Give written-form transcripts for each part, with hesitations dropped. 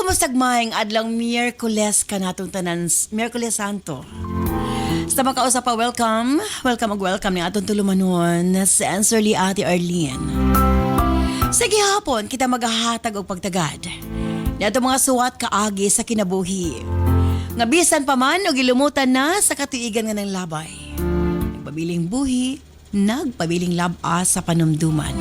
Kumusta maing adlang Miyerkules ka natong tanan, Miyerkules Santo. Sa makausap pa, welcome ni atong tulumanon sa Answerly Ate Arlene. Sige hapon, kita maghahatag og pagtagad. Nato mga suwat kaagi sa kinabuhi. Nga bisan pa man o gilumutan na sa katuigan nga ng labay. Nagpabiling buhi, nagpabiling laba sa panumduman.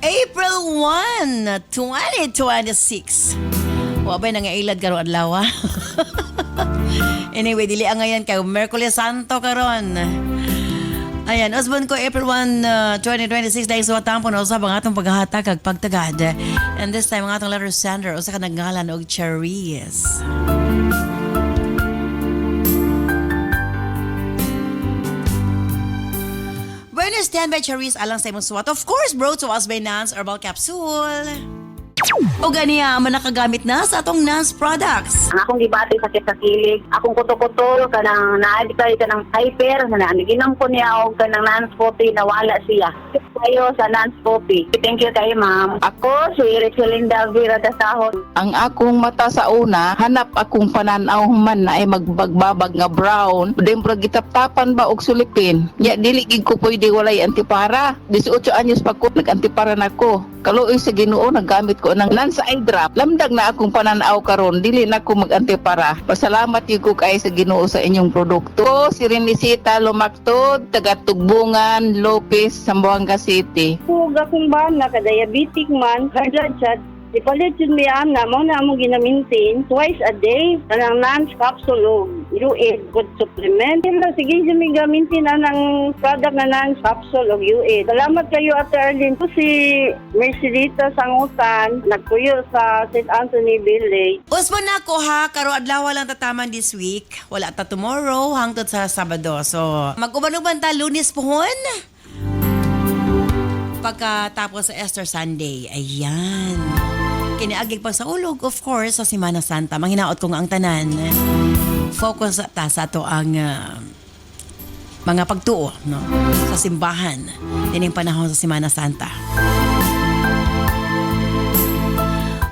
April 1, 2026. Wabay na nga ilad karon adlaw. Anyway, dili ang ngayon kay Miyerkules Santo karon. Ayan, usbon ko April 1, 2026 dahil sa watampo na usab ang atong paghahatag kag pagtagad. And this time ang atong letter sender usa ka nagngalan og Charis. Buenos standby Charis alang sa imong suwat. Of course, bro, to us by Nance Herbal Capsule. O ganiya, manakagamit na sa atong Nance products. Ang akong gibati sakit sa kilig, akong kuto-kuto, kanang naadikay ka ng hyper, naginom ko niya o kanang non-scoopy, nawala siya. Kayo sa non-scoopy. Thank you kayo, ma'am. Ako, si Richelinda Vera Dasahon. Ang akong mata sa una, hanap akong pananaw man na ay magbagbabag nga brown. Then gitaptapan ba og sulipin? Ya dili gid ko pwede walay antipara. 18 anyos pa ko nag-antipara na ko. Kaluoy sa Ginoo naggamit ko ng Nance eye drop. Lamdag na akong pananaw karon, dili na ko mag-antipara. Pasalamat gyud ko kay sa Ginoo sa inyong produkto. Si Renisita Lumactod, taga Tugbungan, Lopez, Zamboanga City. Kung akong bana ka diabetic man, high blood shot, ipalit yun may ana, mo na among ginamintin twice a day, kanang Nance capsule o UA good supplement. Pero sige yun may gamintin na ng product na Nance capsule o UA. Salamat kayo Ate Arlene. Ito si Mercedita Sangutan, nagpuyo sa St. Anthony Village. Usbon na ko ha, karo adlaw lang tataman this week. Wala ta tomorrow hangtod sa Sabado. So, mag-uban-uban ta Lunes pohon. Pagkatapos sa Easter Sunday, ayan. Kiniagig pag sa ulog, of course, sa Semana Santa. Manghinaot ko nga ang tanan. Focus ta sa ito ang mga pagtuo no? Sa simbahan. Dining panahon sa Semana Santa.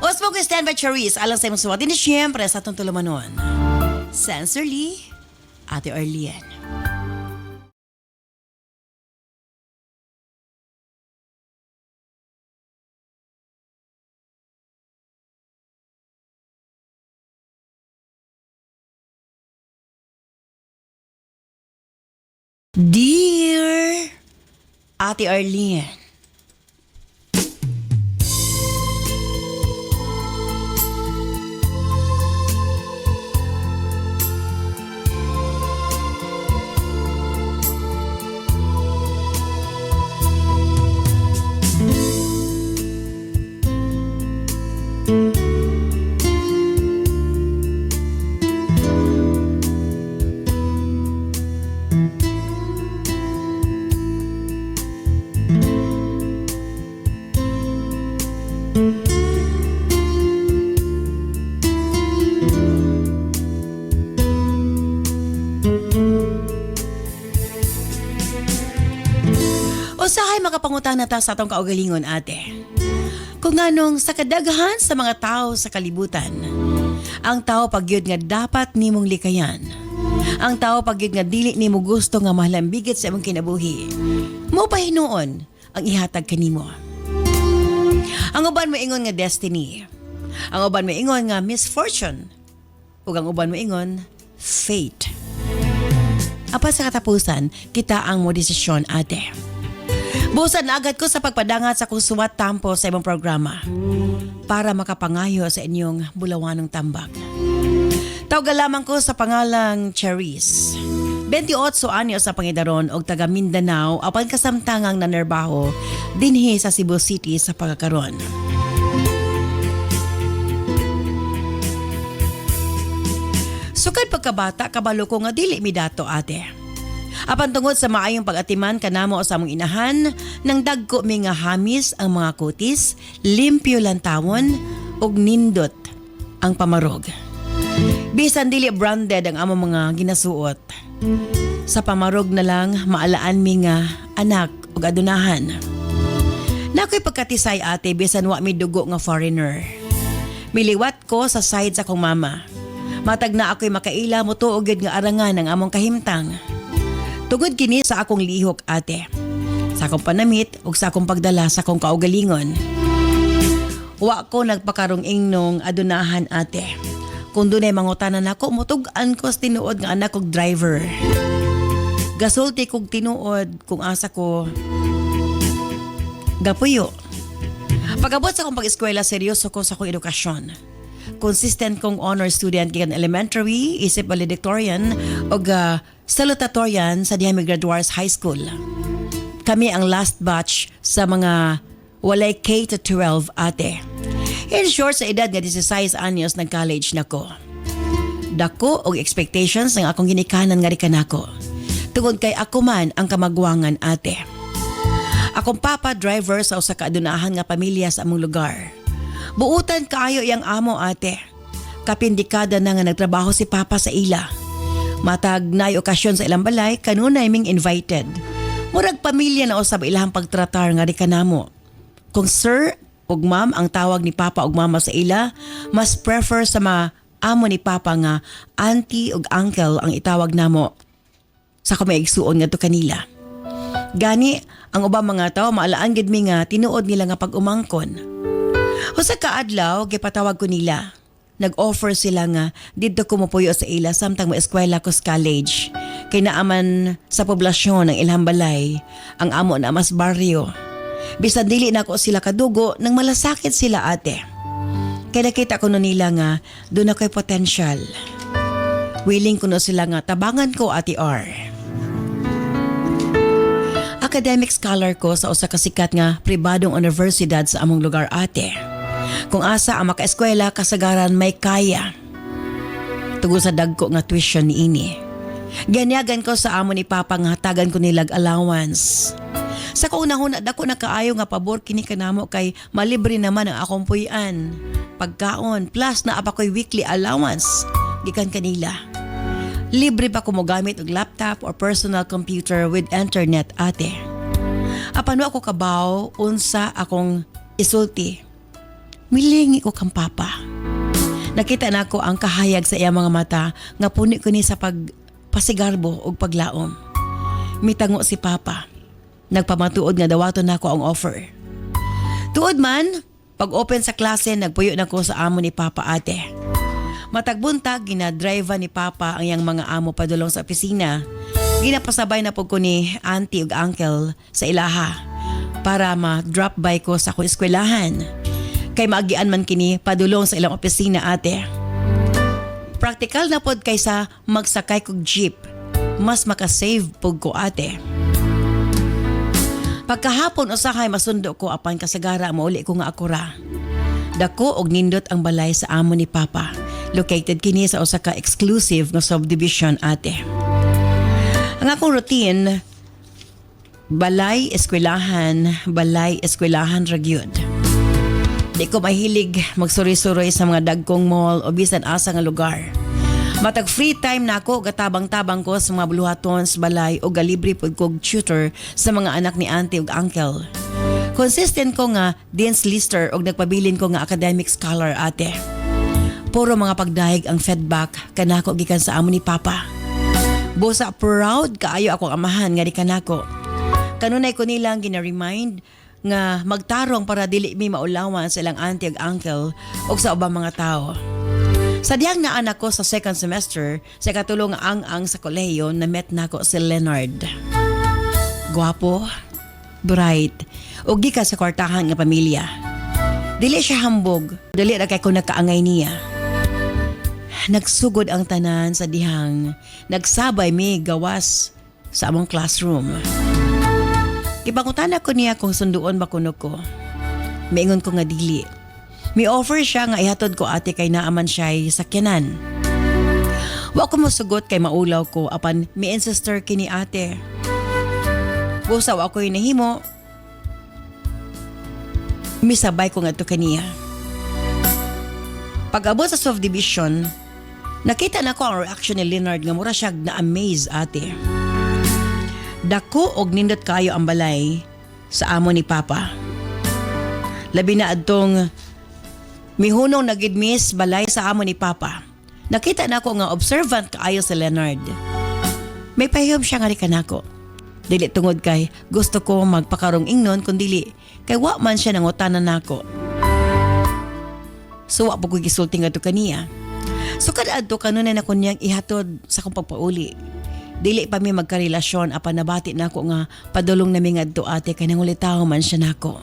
Osmo ko stand by Charis. Alang sa imong suwat. Hindi siyempre sa itong tulumanon. Sensorly, Ate Arlene. Dear Ate Arlene, usahay makapangutang na ta sa atong kaugalingon ate. Kung anong sa kadaghan sa mga tao sa kalibutan, ang tao pagyud nga dapat nimong likayan. Ang tao pagyud nga dili nimo gusto nga mahalambigit sa imong kinabuhi. Mao pa hinuon ang ihatag kanimo. Ang uban mo ingon nga destiny. Ang uban mo ingon nga misfortune. Ug ang uban mo ingon fate. Apan sa katapusan, kita ang mo desisyon ate. Busan na agad ko sa pagpadangat sa kusuwat tampo sa ibang programa para makapangayo sa inyong bulawanong tambak. Tawag lamang ko sa pangalang Charis. 28 anyo sa Pangidaron og taga Mindanao apan kasamtangang nanerbaho dinhi sa Cebu City sa pagkakaron. Sukad pagkabata kabalo ko nga dili mi dato ate. Apan tungod sa maayong pag-atiman kanamo sa among inahan, nang dagko mi nga hamis ang mga kutis, limpyo lantawon ug nindot ang pamarog. Bisan dili branded ang among mga ginasuot. Sa pamarog na lang maalaan mi nga anak ug adunahan. Nakoy pagkatisay ate bisan wa mi dugo nga foreigner. Miliwat ko sa side sa akong mama. Matag na ako'y makaila mo tuog gyud nga arangan ang among kahimtang. Tugod kini sa akong lihok ate. Sa akong panamit ug sa akong pagdala sa akong kaugalingon. Wa ko nagpakarong ingnong adunahan ate. Kung dunay mangutanan ako, mutug-an ko sa tinuod nga anak kog driver. Gasulti kog tinuod kung asa ko gapuyo. Pag-abot sa akong pag-eskwela, seryoso ko sa akong edukasyon. Consistent kong honor student gikan elementary, isip valedictorian o salutatorian sa diha mi graduates high school. Kami ang last batch sa mga walay K-12 ate. In short, sa edad nga 16 anyos nag-college na ko. Dako og expectations ng akong ginikanan nga rikan ako. Tungod kay ako man ang kamagwangan ate. Akong papa driver sa usa ka adunahan nga pamilya sa among lugar. Buutan kaayo iyang amo ate. Kapindikada na nga nagtrabaho si papa sa ila. Matag nay okasyon sa ilang balay, kanunay ming invited. Murag pamilya na usab ilahang pagtratar nga di kanamo. Kung sir ug ma'am ang tawag ni papa ug mama sa ila, mas prefer sa mga amo ni papa nga auntie ug uncle ang itawag namo. Sa ko maigsuon ngadto kanila. Gani ang ubang mga tawo maalaan gid mi nga tinuod nila nga pag-umangkon. Usa ka adlaw gipatawag ko nila. Nag-offer sila nga didto ko mopuyo sa ila samtang mo-eskwela ko sa college. Kay naaman sa poblasyon ng ilang balay, ang amo na mas baryo. Bisan dili na ako sila kadugo nang malasakit sila ate. Kaya nakita ko no nila nga doon ako'y potential. Willing ko no sila nga tabangan ko ate R. Academic scholar ko sa usa ka sikat nga pribadong universidad sa among lugar ate. Kung asa ang makaeskwela kasagaran may kaya. Tugod sa dagko nga tuition ni ini. Ganyagan ko sa amo ni papa nga hatagan ko nilag allowance. Sa kaunahon dako na kaayo nga pabor kini kanamo kay malibre naman ang akong puy-an. Pagkaon plus na apa ko'y weekly allowance gikan kanila. Libre pa ko mo gamit og laptop or personal computer with internet ate. Apano ako kabaw unsa akong isulti. Milingi ko kang papa. Nakita na ko ang kahayag sa iyang mga mata nga puni ko ni sa pasigarbo og paglaom. Mitango si papa. Nagpamatuod nga dawaton nako ang offer. Tuod man, pag-open sa klase nagpuyo na ko sa amo ni papa ate. Matagbuntag ginadrive ni papa ang iyang mga amo padulong sa opisina. Ginapasabay na pud ko ni auntie ug uncle sa ilaha para ma-drop by ko sa akong eskwelahan. Kay maagian man kini padulong sa ilang opisina ate. Practical na pod kaysa magsakay kog jeep. Mas makasave pud ko ate. Pagkahapon usahay masundo ko apan kasagara mauli ko nga akura. Dako og nindot ang balay sa amo ni papa. Located kini sa usa ka exclusive nga subdivision ate. Ang akong routine, balay, eskwelahan ra gyud. Di ko mahilig magsuri-suroy sa mga dagkong mall o bisan asa nga lugar. Matag free time na ako, gatabang-tabang ko sa mga buluhaton sa balay o galibre pod kog tutor sa mga anak ni auntie ug uncle. Consistent ko nga dean's lister o nagpabilin ko nga academic scholar ate. Puro mga pagdahig ang feedback kanako gikan sa amo ni papa. Busa proud kaayo akong amahan nga di kanako. Kanunay ko nilang gina-remind nga magtarong para dili mi maulawan sa ilang auntie ug uncle ug sa ubang mga tao. Sa diyang naanak ko sa second semester, sa katulong ang sa kolehiyo na met nako si Leonard. Gwapo, bright, ug di ka sa kwartahan nga pamilya. Dili siya hambog, dili ra kay ko nakaangay niya. Nagsugod ang tanan sa dihang, nagsabay mi gawas sa among classroom. Ipangutan ko niya kung sunduon ba kuno ko. Maingon ko nga dili. May offer siya nga ihatod ko ate kay naaman siya sakyanan. Wa ko mosugot kay maulaw ko apan mi sister kini ate. Busaw ako nahimo. Misabay ko ngadto kaniya. Pag-abot sa subdivision, Nakita na ko ang reaction ni Leonard nga mura siya na-amaze ate. Dako og nindot kayo ang balay sa amo ni Papa. Labi na adtong mihunong nagidmis balay sa amo ni Papa. Nakita na ko nga observant kaayo si Leonard. May pahiyom siya nga rin kanako. Dili tungod kay gusto ko magpakarong ingnon kundili kay wa man siya nangutanan nako. So wa po ko gisulti nga to kaniya. So kada adto kanunay na ko niyang ihatod sa akong pagpauli. Dili pa mi magkarelasyon apan nabati nako nga padulong nami ngadto ate kay nangulitaw man siya nako.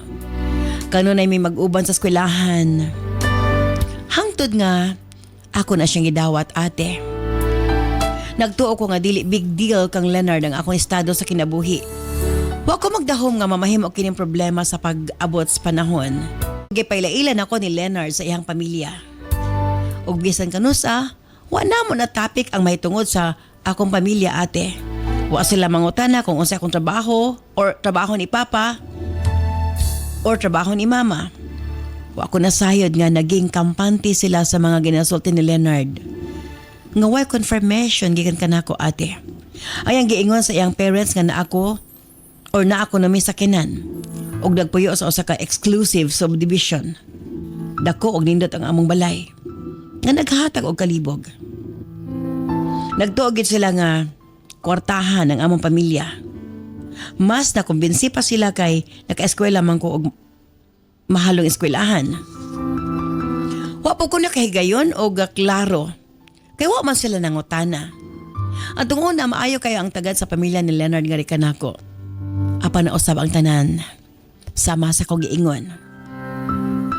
Kanunay mi mag-uban sa eskwelahan. Hangtod nga ako na siyang gidawat ate. Nagtuo ko nga dili big deal kang Leonard ang akong estado sa kinabuhi. Wa ko magdahom nga mamahimo kining problema sa pag-abot sa panahon. Gipailailan ako ni Leonard sa iyang pamilya. Ug bisan kanusa, wa na mo na topic ang mahitungod sa akong pamilya ate. Wa sila mangutana kung unsa akong trabaho or trabaho ni Papa or trabaho ni Mama. Wa ko nasayod nga naging kampante sila sa mga ginasulti ni Leonard. Nga way confirmation gikan kanako ate. Ay ang giingon sa iyang parents nga na ako nami sa kinan. Og nagpuyo sa usa ka exclusive subdivision. Dako og nindot ang among balay. Nga naghatag og kalibog. Nagtuog gid sila nga kwartahan ng among pamilya. Mas nakumbinsi pa sila kay naka-eskwela man ko og mahalong eskwelahan. Wa po ko nakahigayon og klaro. Kay wa man sila nangutana. At tungod na maayo kayo ang tagad sa pamilya ni Leonard nga kanako. Apa na usab ang tanan. Sama sa kong giingon.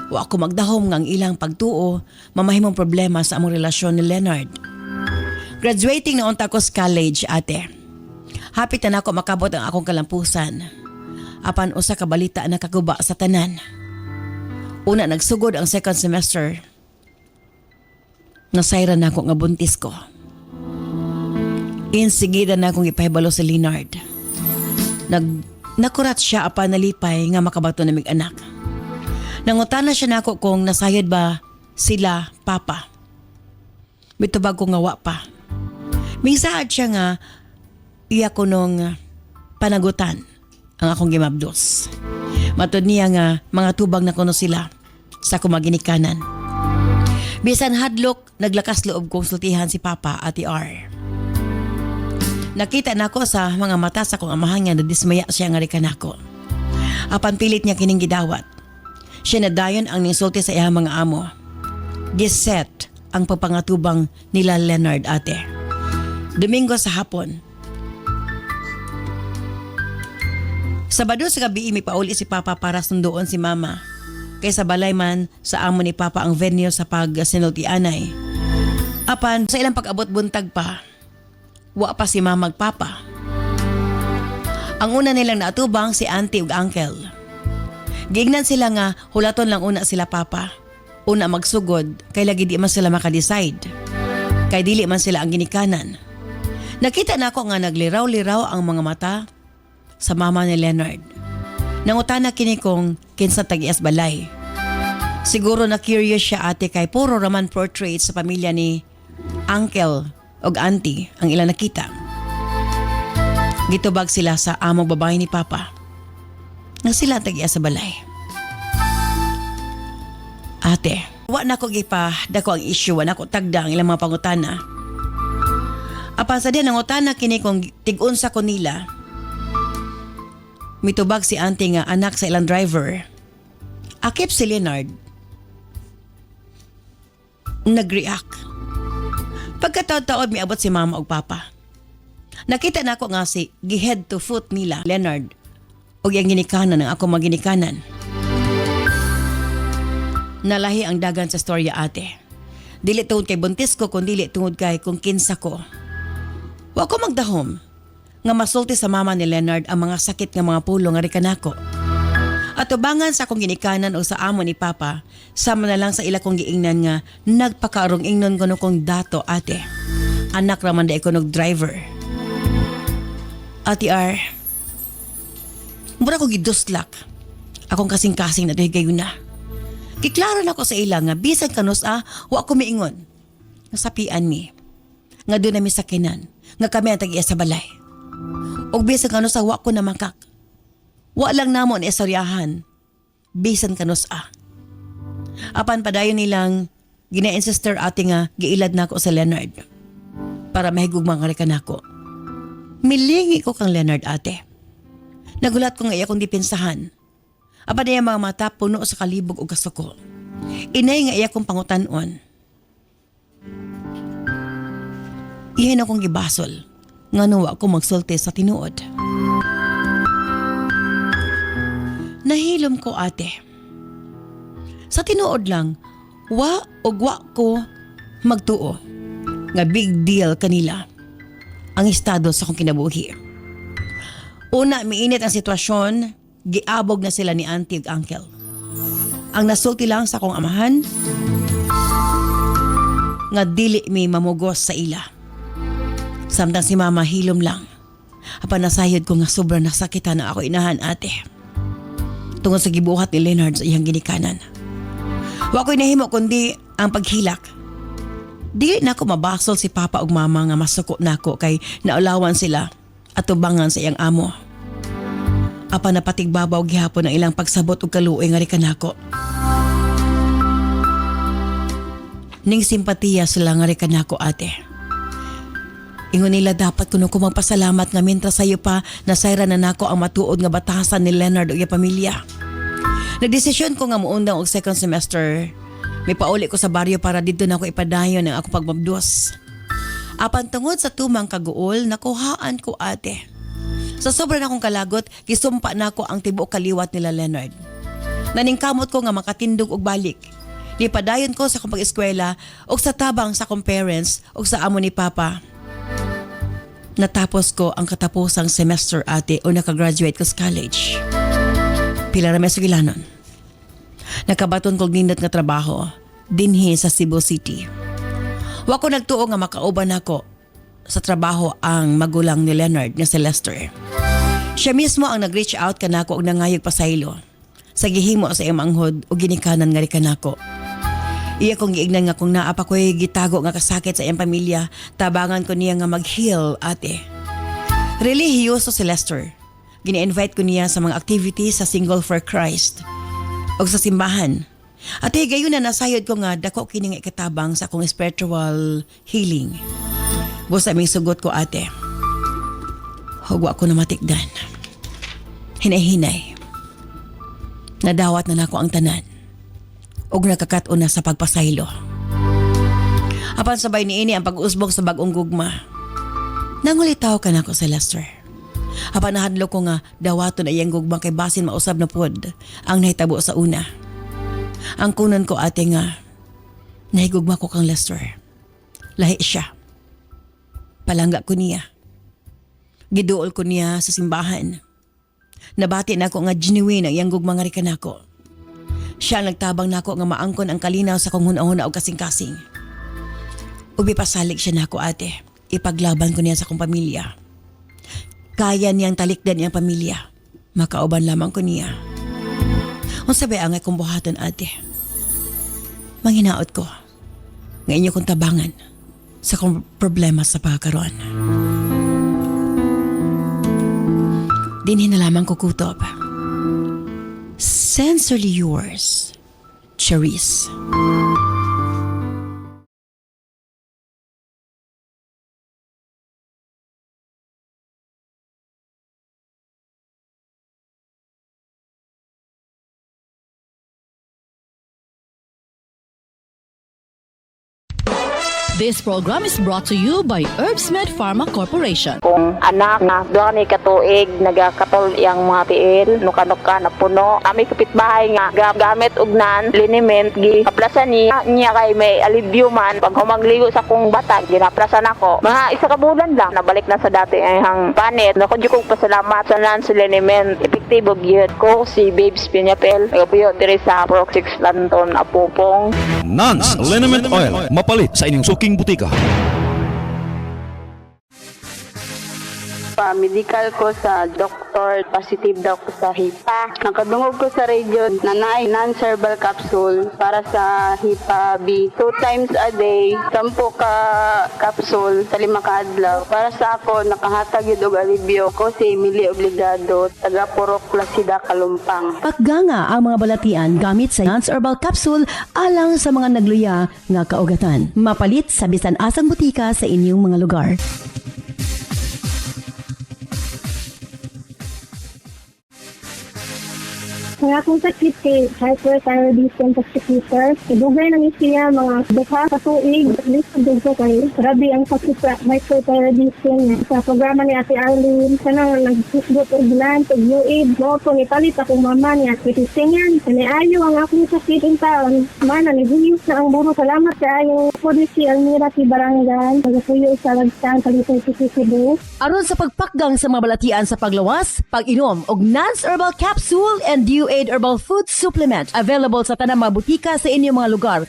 Wa ako magdahom nga ang ilang pagtuo mamahimong problema sa among relasyon ni Leonard. Graduating na unta ko sa college ate. Hapit na ako makabot ang akong kalampusan. Apan usa ka balita na kaguba sa tanan. Una nagsugod ang second semester. Nasayra na ako nga buntis ko. Insigida na akong ipahibalo si Leonard. Nakurat siya apan nalipay nga makabato na mig anak. Nangutana siya nako kung nasayad ba sila Papa. Mitubag ko nga wa pa. Minsaad siya nga iya ko nung panagutan ang akong gimabdos. Matod niya nga mga tubag na kuno sila sa kumaginikanan. Bisan hadlok, naglakas loob kong sultihan si Papa at R. Nakita nako sa mga mata sa kong amahan nga na dismaya siya nga rin kanako. Apan pilit niya kining gidawat. Siya na dayon ang ninsulti sa iyang mga amo. Giset ang papangatubang nila Leonard ate. Domingo sa hapon. Sabado sa gabi mi pauli si Papa para sunduon si Mama. Kaysa balay man sa amo ni Papa ang venue sa pag-sinultianay. Apan sa ilang pag-abot buntag pa, wa pa si Mama Papa. Ang una nilang naatubang si auntie ug uncle. Gignan sila nga hulaton lang una sila Papa. Una magsugod kay lagi di man sila makadecide. Kay dili man sila ang ginikanan. Nakita na ako nga nagliraw-liraw ang mga mata sa mama ni Leonard. Nangutana kini kong kinsa tagias balay. Siguro na curious siya ate kay puro raman portrait sa pamilya ni uncle og auntie ang ilang nakita. Gitubag sila sa among babae ni Papa. Nga sila tagias sa balay. Ate, wa na ko gipa dako ang issue, wa na ko tagda ang ilang mga pangutana. Apan sa diyan nangutana kini kong tig-unsa ko nila. Mitubag si auntie nga anak sa ilang driver. Akip si Leonard. Nag-react. Pagkataod-taod miabot si Mama ug Papa. Nakita na ako nga si gihead to foot nila Leonard ug yang ginikanan ng ako maginikanan. Nalahi ang dagan sa storya ate. Dili tungod kay buntis ko kundi dili tungod kay kung kinsa ko. Wa ko magdahom nga masulti sa mama ni Leonard ang mga sakit nga mga pulo nga rikanako. At tubangan sa akong ginikanan o sa amo ni Papa, sama na lang sa ila kong giingnan nga nagpakaarong ingnon ko kong dato ate. Anak raman da ikonog driver. Ate R, mura ko giduslak. Akong kasing-kasing na higayon na. Kiklaro na ko sa ila nga bisan kanus wa ko miingon. nasapian mi. Nga doon nami sakinan, nga kami ang tag-iya sa balay. Og bisan kano sa wa ko na makak. Wa lang namon istoryahan. Bisan kanus Apan padayon nilang gina-insister ate nga giilad na ako sa Leonard. Para mahigugma nga rin nako. Milingi ko kang Leonard ate. Nagulat ko nga iya kong dipinsahan. Apan na mga mata puno sa kalibog o gasto ko. Inay nga iya kong pangutanon. Iyan akong gibasol. Nga nuwa ko magsulti sa tinuod. Nahilom ko ate. Sa tinuod lang, wa ko magtuo. Nga big deal kanila. Ang estado sa akong kinabuhi. Una, miinit ang sitwasyon, giabog na sila ni auntie ug uncle. Ang nasulti lang sa akong amahan, nga dili may mamugos sa ila. Samtang si mama hilom lang. Apan nasayod ko nga sobrang nasakitan na ako inahan ate. Tungod sa gibuhat ni Leonard sa iyang ginikanan. Wa ko'y nahimo kundi ang paghilak. Dili na ako mabasol si papa ug mama nga masuko nako kay naulawan sila at tubangan sa iyang amo. Apan napatigbabaw gihapon ang ilang pagsabot ug kaluoy nga rikan nako. Ning simpatiya sila nga rikan nako ate. Ingon nila dapat kuno ko magpasalamat nga mintra sayo pa nasayra na nako ang matuod nga batasan ni Leonard ug iya pamilya. Nagdesisyon ko nga muundang og second semester. May pauli ko sa baryo para dito na ako ipadayon ang ako pagmabdos. Apan tungod sa tumang kaguol, nakuhaan ko ate. Sa sobrang akong kalagot, gisumpa na ako ang tibuok kaliwat nila Leonard. Naningkamot ko nga makatindog og balik. Nipadayon ko sa akong pag-eskwela og sa tabang sa akong parents og sa amo ni Papa. Natapos ko ang katapusang semester ate o nakagraduate ko sa college. Pila ra may sugilanon. Nakabaton kong nindot nga trabaho dinhi sa Cebu City. Wa ko nagtuo nga makauban ako sa trabaho ang magulang ni Leonard nga si Lester. Siya mismo ang nag-reach out kanako og nangayog pasaylo sa gihimo sa iyang manghod o ginikanan nga ri kanako. Iya kong giignan nga kung naa pa ko'y gitago nga kasakit sa iyang pamilya, tabangan ko niya nga mag-heal ate. Relihiyoso si Lester. Gina-invite ko niya sa mga activities sa Single for Christ o sa simbahan. Ate, gayon na nasayod ko nga dako kini nga ikatabang sa akong spiritual healing. Busa aming sugot ko ate. Hugwa ko na matikdan. Hinay-hinay. Nadawat na nako ang tanan. Og nakakaton na sa pagpasaylo. Apan sabay niini ang pag-usbong sa bagong gugma. Nangulitaw ka na ako sa Lester. Apan nahadlo ko nga dawaton ay iyang gugma kay basin mausab na pod ang nahitabo sa una. Ang kunan ko ate nga, nahigugma ko kang Lester. Lahi siya. Palangga ko niya. Giduol ko niya sa simbahan. Nabati na ako nga genuine ang iyang gugma nga rikan ako. Siya ang nagtabang nako nga maangkon ang kalinaw sa kong hunahuna o kasing-kasing. Ubi pasalig siya nako ate. Ipaglaban ko niya sa kong pamilya. Kaya niyang talikdan niyang pamilya. Makauban lamang ko niya. Kung sabi ang akong buhaton ate. Manghinaot ko. Nga inyo kong tabangan sa kong problema sa pagkaroon. Dinhin na lamang ko kutob. Sincerely yours, Charisse. This program is brought to you by Herbsmed Pharma Corporation. Kung anak na doon ni katuig nagakatol yang mga tiil nuka-nuka na puno kami kapitbahay nga gamit ugnan liniment gi kaplasan niya kay may alibyo man pag humagligo sa kong bata ginaplasan ako mga isa ka bulan lang nabalik na sa dati ang panit nako jud kong pasalamat sa Lance liniment epektibo gyud ko si Babes Piñapel nagapuyo diri sa Proc 6 Lanton Apupong. Nance Liniment Oil, mapalit sa inyong suking butika. nagpa-medical ko sa doktor, positive daw ko sa HIPAA. Nakadungog ko sa radio na naay non-herbal capsule para sa HIPAA B. 2 times a day, 10 ka capsule sa 5 ka adlaw. Para sa ako, nakahatag yun og alibyo ko si Emily Obligado, taga Purok Placida, Kalumpang. Pagganga ang mga balatian gamit sa Nance Herbal Capsule alang sa mga nagluya nga kaugatan. Mapalit sa bisan asang butika sa inyong mga lugar. Kaya kung sakit kay hyperthyroidism persecutor, idugay na siya mga duha ka tuig, at least dugo kay grabe ang sakit sa hyperthyroidism. Sa programa ni Ate Arlene, kanang nagsusgot og gland, og UAID, mo po ipalit akong mama niya, kitisingan, kaniayo ang akong sakit in taon. Mana, naguyos na ang buro. Salamat sa ayo po di si Almira Tibarangan, nagasuyo sa Lagsan, Kalitong Cebu. Aron sa pagpakgang sa mga balatian sa paglawas, pag-inom og Nance Herbal Capsule and UAID Herbal Food Supplement available sa tanang mga butika sa inyong mga lugar.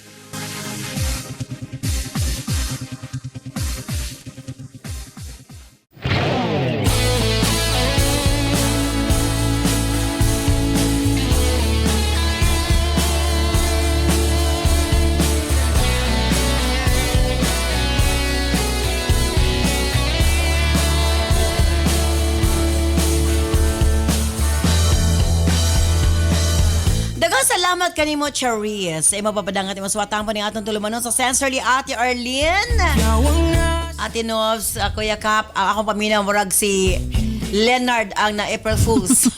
Daghang salamat kanimo, Charis. Mapapadangat mo swatang pa ni atong tulumanon sa sensorly Ate Arlene. Ate Novs, Kuya Kap, ang akong paminaw murag si Leonard ang na April Fools.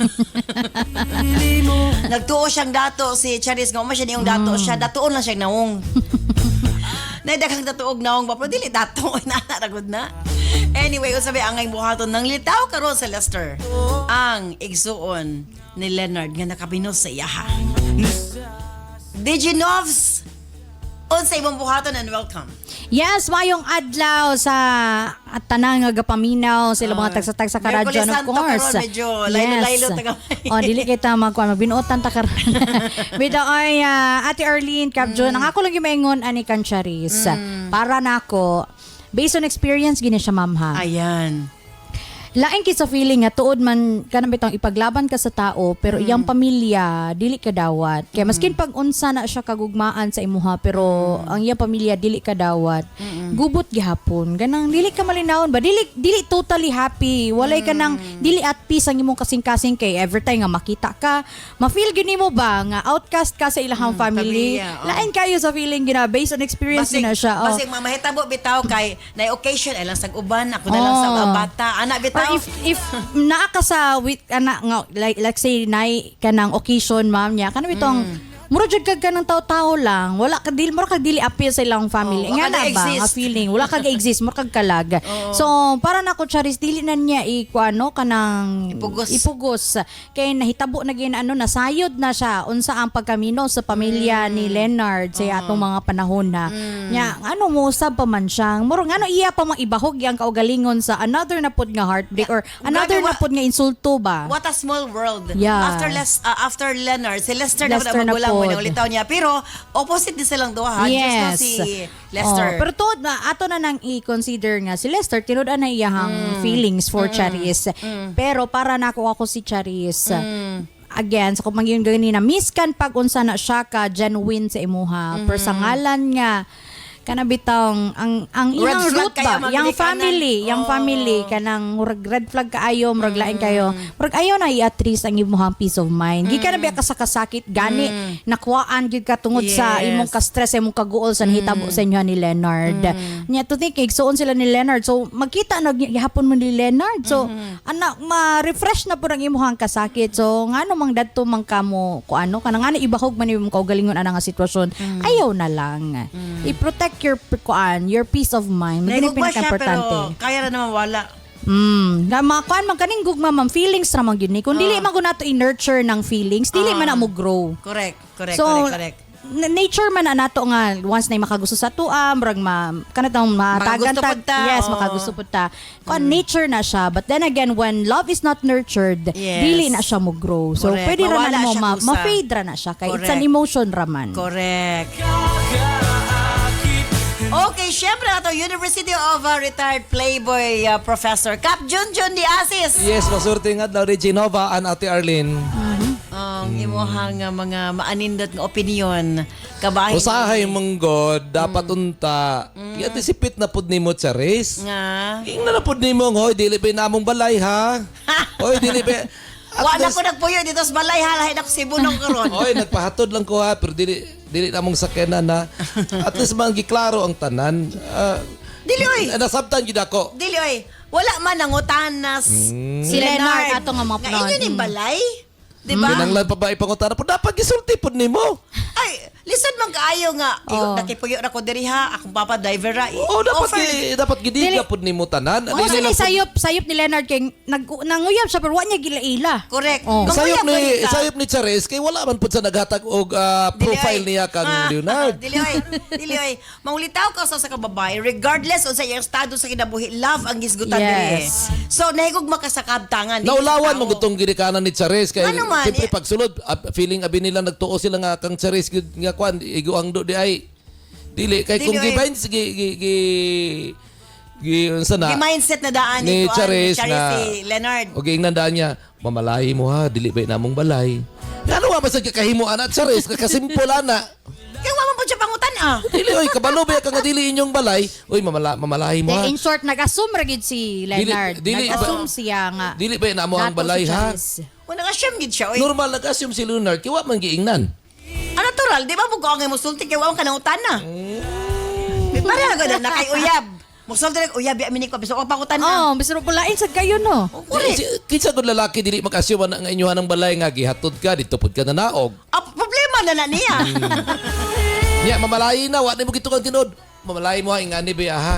Nagtuo siyang dato si Charis nga siya niyong dato siya, datuon lang siyang naong. Naidaghang datuog naong ba, pero dili dato inanaragod na. Anyway, usabi ang ngay buhaton ng litaw karon sa Lester. Ang igsuon ni Leonard nga nakabinos sa iyaha. Diginovs, unsay imong buhaton and welcome. Yes, mayong adlaw sa at tanang nga gapaminaw sila mga tagsa-tag sa karadyon, of course. Karon medyo laylo-laylo tagamay. Oh, dili kita magbinuotan ta karon. Bitaw ay Ate Arlene Capjon, ang ako lang gimaingon ani kan Charis. Para nako, based on experience gini siya, ma'am, ha. Ayan. Lain kit sa feeling nga tuod man kanang bitong ipaglaban ka sa tao pero iyang pamilya dili ka dawat. Kaya maskin pag unsa na siya kagugmaan sa imuha pero ang iyang pamilya dili ka dawat. Gubot gihapon. Ganang dili ka malinawon ba? Dili totally happy. Walay ka nang dili at peace ang imong kasing-kasing kay every time nga makita ka, ma-feel gyud nimo ba nga outcast ka sa ilahang family. Pamilya, Lain kayo sa feeling gina based on experience na siya. Basig mamahitabo bitaw kay na occasion ay lang sa uban, ako na lang sa bata. Anak bitaw. Or if naa ka sa with anak nga like say nay kanang occasion, ma'am niya kanang bitong mura jud kag kanang taw-taw lang, wala ka dili appeal sa ilang family. Nga na ba nga feeling wala kag exist mura kag kalag. So para nako Charis dili na niya ikuano kanang ipugos kay nahitabo na gin nasayod na siya unsa ang pagkamino sa pamilya ni Leonard sa atong mga panahon na nya mo usab pa man siya mura iya pa maibahog yang kaugalingon sa another na pud nga heartbreak or another na pud nga insulto ba. What a small world. Yeah. After Leonard, si Lester na na mo ulitaw niya pero opposite din silang duha. Yes. Just si Lester. Pero tuod na ato na nang i-consider nga si Lester tinud-an na iyahang feelings for Charis. Pero para nako ako si Charis. Again, sa kung maging ganina miskan pag unsa na siya ka genuine sa imuha. Persangalan nga kanabitang ang iyang root ba yang family kanang murag red flag kaayo murag lain kayo murag ayo na i-address ang imong peace of mind gikan na biya kasakasakit gani nakuhaan gyud ka tungod sa imong ka-stress imong kaguol sa nahitabo sa inyo ni Leonard nya to think igsuon sila ni Leonard so magkita na gihapon mo ni Leonard so anak ma-refresh na pud ang imong kasakit so ngano mang dadto man kamo kuano kanang ana ibahog man imong kaugalingon ana nga sitwasyon ayaw na lang i-protect your peace of mind. Madali pinaka-importante. Pero kaya na naman wala. Makakuan man kaning gugma ma'am feelings ra man gyud ni. Kung dili man nato i-nurture ng feelings, dili man na mo grow. Correct. Nature man na nato nga once na makagusto sa tuwa, murag kanatang matagan yes, makagusto pud ta. Kuan nature na siya. But then again, when love is not nurtured, dili na siya mo grow. So Correct. pwede ra Mawala man mo siya kusa. ma-fade ra na siya kay it's an emotion ra man. Correct. Okay, syempre ato University of Retired Playboy Professor Cap Junjun Di Asis. Yes, masurti nga daw Reginova and Ate Arlene. Ang imuhang mga maanindot nga opinion kabahin. Usahay manggod, dapat unta. I-anticipate na pud nimo Charis. Nga. Ingna na pud nimo hoy, dili ba namong balay ha? Hoy, dili ba Wa na ko nagpuyo dito sa balay halahin ako Sibunong karon. Hoy, nagpahatod lang ko ha, pero dili namong sakyanan na. At least man giklaro ang tanan. Dili oy. Nasabtan gid ako. Dili oy. Wala man nangutanas Si Leonard ato nga mga Nga inyo ni balay? Di ba? Kinanglan pa ba ipangutana po dapat gisulti pud nimo. Ay, listen man kaayo nga. Oh. Nakipuyo na ko diri ha. Akong papa driver ra. Oh, dapat gidiga Dili- pud nimo tanan. Oh, sila sayop ni Leonard kay nanguyab siya pero wa niya gila-ila. Correct. Oh. Sayop ni Charis kay wala man pud sa naghatag og profile niya kang Leonard. Dili oy. Maulitaw ka sa kababay regardless unsa iyang estado sa kinabuhi, love ang gisgutan diri. Yes. So nahigog makasakabtangan. Naulawan mo gutong girikanan ni Charis kay Ano man, siyempre pagsulod feeling abi nila nagtuo sila nga kang Charis gud nga kwan iguang do di ay dili kay kung Dili, oy. gibayn unsa na mindset na daan ni Kuan, Charis si na Leonard. og ingnan niya mamalahi mo ha dili ba namong balay. Ano wa ba sa kahimo ana Charis kakasimple ana. Kaya wa man po siya pangutan Dili oy kabalo ba ka nga dili inyong balay. Oy mamalahi mo ha. In short, nag-assume ra gid si Leonard. dili- Nag-assume siya nga. Dili ba namo ang dato balay si ha. Charis. Wala ka siyam gid siya oy. Normal nag-assume si Leonard kay wa man giingnan. Natural, di ba mo ko ang musulti kay wa man kanautan na. Pare na gud na kay uyab. Musulti na uyab ya mini ko biso ko pangutan na. Oh, bisuro pulain sa kayo no. Kinsa gud lalaki dili mag-assume na nga inyuhan ng balay nga gihatod ka dito pud ka na naog. Problema na niya. Nya mamalayi na wa na mo gitukan tinod. Mamalayi mo ha ingani ba ha.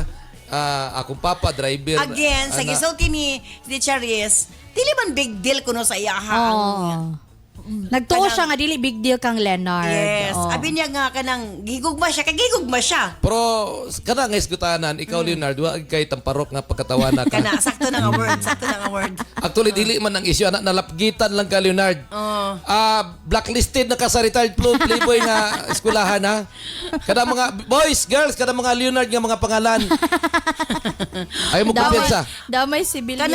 Akong papa driver. Again, sa gisulti ni Charis, dili man big deal kuno sa iya ha. Oh. Nagtuo siya nga dili big deal kang Leonard. Yes. Oh. Abi niya nga kanang gigugma siya, kay gigugma siya. Pero kana nga isgutanan ikaw Leonard wa kay tamparok nga pagkatawana ka. Kana sakto na nga word. Actually dili man ang issue ana nalapgitan lang ka Leonard. Oh. Blacklisted na ka sa retired playboy nga eskwelahan ha. Kada mga boys, girls, kada mga Leonard nga mga pangalan. Ay mo kumpiyansa. Damay si Billy.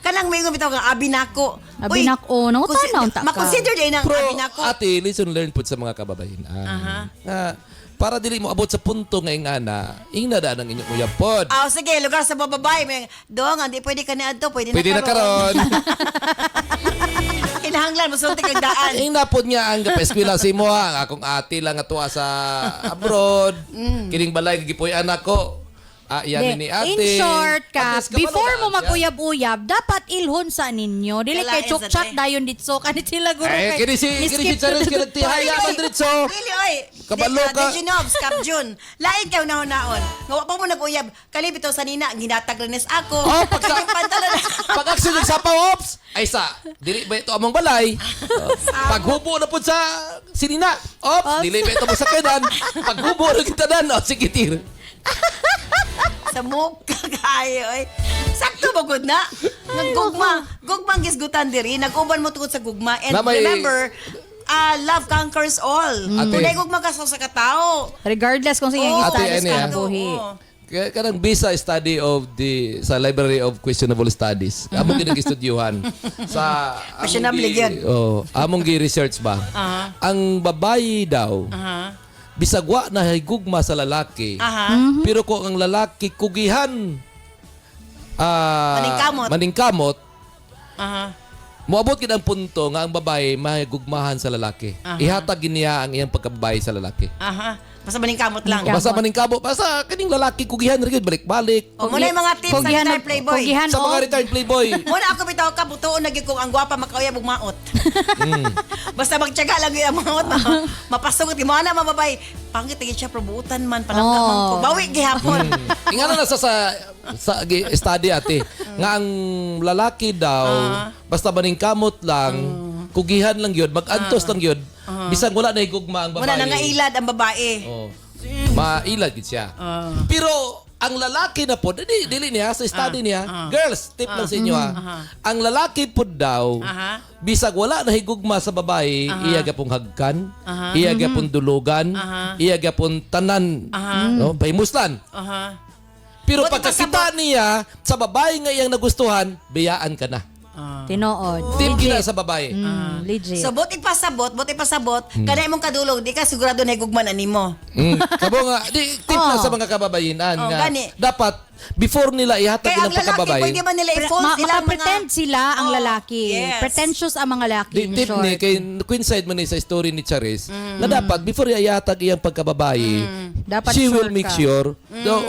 Kanang may bitaw nga abi nako. Abi nako, nangutanaw ta ka. Makonsider din ang Pero abi nako. ate, listen learn po sa mga kababayan. Para dili mo abot sa punto nga ingana, ingna daan ang inyong uyapod. Sige, lugar sa bababay. Dong, hindi pwede ka na adto, pwede Pwede na karon. Kinahanglan, masulti kang daan. Ingna pod niya ang eskwela si mo ha. Akong ate lang atuwa sa abroad. Kining balay gipoy anak ko. Yan ni ate. In short, At Kap, least kabalo before na mo siya. mag-uyab-uyab, dapat ilhon sa ninyo. Dili kay Kalain chok sa chat day. dayon ditso kanit sila guro Eh, kay. kini si Charis kini tihaya man diretso. Really, oy. Kabalo ka. Diginobs, Kapjun. Lain kayo naon-naon. Nga pa mo nag-uyab. Kalibito sa nina, ang ginatag renes ako. Oh, pagka- Yung pantalon na. Pag action sa ops, ay sa dili ba ito among balay? Paghubo na pud sa sinina. Ops, dili ba ito mo sa kanan? Paghubo na kita dan. O sige tir. Sa mukha kayo, oy. Sakto ba gud na? Naggugma. Gugma ang gisgutan diri. Nag-uban mo tungod sa gugma. And Na may- remember, love conquers all. Ate. Kung gugma ka sa katao. Regardless kung sino yung Oo, Ate, status ano ka yan? buhi. Kaya kanang visa study of sa Library of Questionable Studies. Among ginagistudyuhan sa Questionable yun. among gi-research ba. Ang babae daw bisag wa na higugma sa lalaki. Pero kung ang lalaki kugihan maningkamot, moabot gid ang punto nga ang babae mahigugmahan sa lalaki. Ihatag niya ang iyang pagkababae sa lalaki. Basta maningkamot lang. Basta maningkamot, basta kaning lalaki kugihan rin balik-balik. O muna yung mga tips sa retired playboy. Kugihan Sa mga retired playboy. Muna ako bitaw ka, butuon na gyud kung ang gwapa makauyab og maot. Basta magtiyaga lang gyud ang maot. Mapasugot mo na mababay. Pangit gyud siya probutan man palangga man ko. Bawi gihapon. Ingana na sa study ate nga ang lalaki daw basta maningkamot lang kugihan lang yun mag-antos lang yun bisan wala na higugma ang babae. Muna na nga ilad ang babae. Oh. Mailad gid siya. Pero ang lalaki na po, dili niya, sa study niya, girls, tip lang sa inyo ang lalaki po daw, bisag wala na higugma sa babae, iya gapong hagkan, iya gapong dulugan, iya gapong tanan, no, pahimuslan. Pero Buti pagkakita niya sa babae nga iyang nagustuhan, biyaan ka na. Tinood. Tip gina sa babae. Legit. So, buti pasabot, kada imong kadulog, di ka sigurado na higugman animo. Kabo nga, tip lang sa mga kababayinan nga, gani. dapat, before nila ihatag Kaya ang ng lalaki, pagkababay, pwede ba nila i-false ilang Maka-pretend sila ang lalaki. Yes. Pretentious ang mga lalaki, in tip short. ni, kay coincide man ni sa story ni Charis, na dapat, before ihatag iyang pagkababae, Dapat she will sure make ka. sure,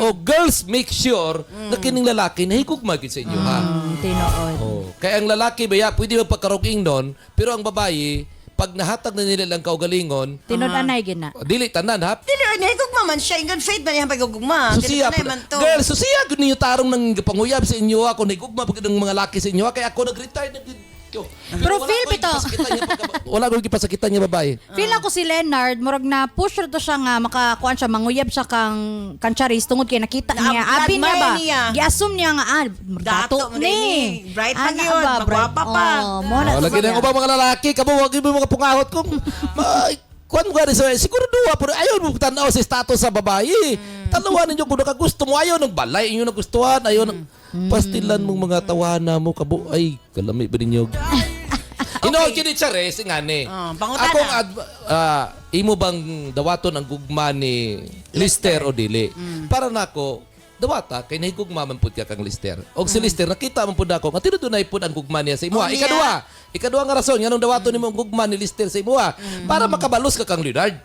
o girls make sure, na kining lalaki, nahigugma gid sa inyo, ha? Tinood. Oh. Kaya ang lalaki, baya, pwede magpagkaruging nun, pero ang babae, pag nahatag na nila lang kaugalingon, Tinood-anay gina. dili tanan, ha? Dili, nahigugma man siya. In good faith ba niya pagigugma? Susiya Dili man to. girl, susiya gud ninyo tarong nang panguyab sa inyo ako nagugma pag ng mga laki sa inyo kaya ako nag-retire na gid ko. Pero feel bito. Wala ko gipasakitan niya babae. Feel ako si Leonard, murag na push to siya nga makakuan siya, manguyab siya kang Charis tungod kay nakita niya. Abi niya ba? niya. Gi-assume niya nga, dato mo din ni. Bright pa Ana yun, ba, magwapa pa. Oh, mo na Wala gid ang ubang mga lalaki kamo wag mo mga pungahot kung kuan mo gani sa siguro duwa pero ayaw mo tanaw sa status sa babae. Tanawan ninyo kung nakagusto mo ayaw ng balay inyo nagustuhan ayaw ng pastilan mong mga tawana mo kabo ay kalami ba ninyo. Ino kini Chares ngani. pangutana. Akong imo bang dawaton ang gugma ni Lister o dili? Para nako dawata kay nahigugma man pud ka kang Lister. Og si Lister nakita man pud ako nga tinudunay pud ang gugma niya sa imo. Ikaduha nga rason nganong dawaton nimo ang gugma ni Lister sa imo para makabalos ka kang Leonard.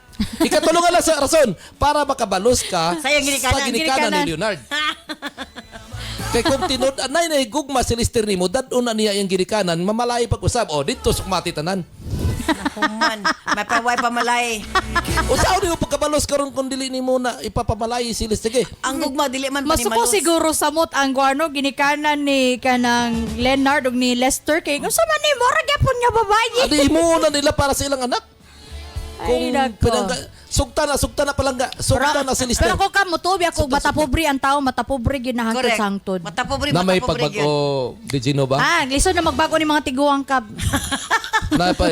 Ikatulo nga lang sa rason para makabalos ka Sa iyang ginikanan. ni Leonard. Kay kung tinud anay na higugma si Lister nimo dadon na niya iyang ginikanan mamalay pag-usab o dito sukmati tanan. Kuman, may paway pamalay. Usaw niyo pagkabalos karon kung dili nimo na ipapamalay si Lister sige. Ang gugma, dili man Masuko panimalos. siguro samot ang guano ginikanan ni kanang Leonard ug ni Lester kay unsa man ni mura gyapon nga babae. Adi mo na nila para sa ilang anak. Ay, nako. Sugta na palangga. Sugta na si Lister. Pero ako ka motubi ako mata pobre ang tao, mata pobre ginahangtod Correct. sa hangtod. Mata pobre, Na may mata pobre yun. pagbago di Gino ba? Listen na magbago ni mga tiguang kab.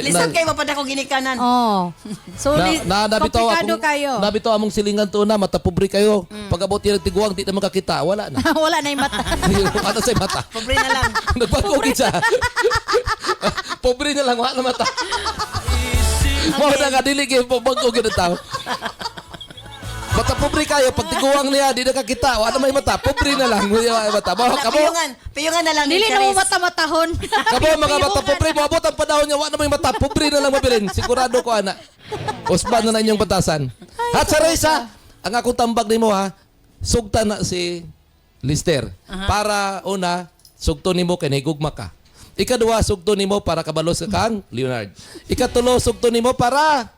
Lisan kayo mapada ko ginikanan. Oh. So, nabitaw komplikado akong kayo. nabitaw among silingan to na mata pobre kayo. Pag abot yung tiguang di na makakita, wala na. Wala na yung mata. Ano sa mata? Pobre na lang. Nagbago gid siya. Pobre na lang wala na mata. Mo na nga dili gyud bago gyud ang tao. Mata pobre kayo pag tiguang niya di nakakita, wala may mata. Pobre na lang may mata. Mo kamo. Piyungan na lang ni Dili na mo Charis. mata-matahon. Kamo mga mata pobre, moabot ang panahon niya, wala may mata. Pobre na lang mabilin. Sigurado ko ana. Usban na inyong batasan. At sa Reza, ang akong tambag nimo ha, sugta na si Lister. Para una, sugto nimo kay nahigugma ka. Ikaduha, sugto nimo para kabalos ka kang Leonard. Ikatulo, sugto nimo para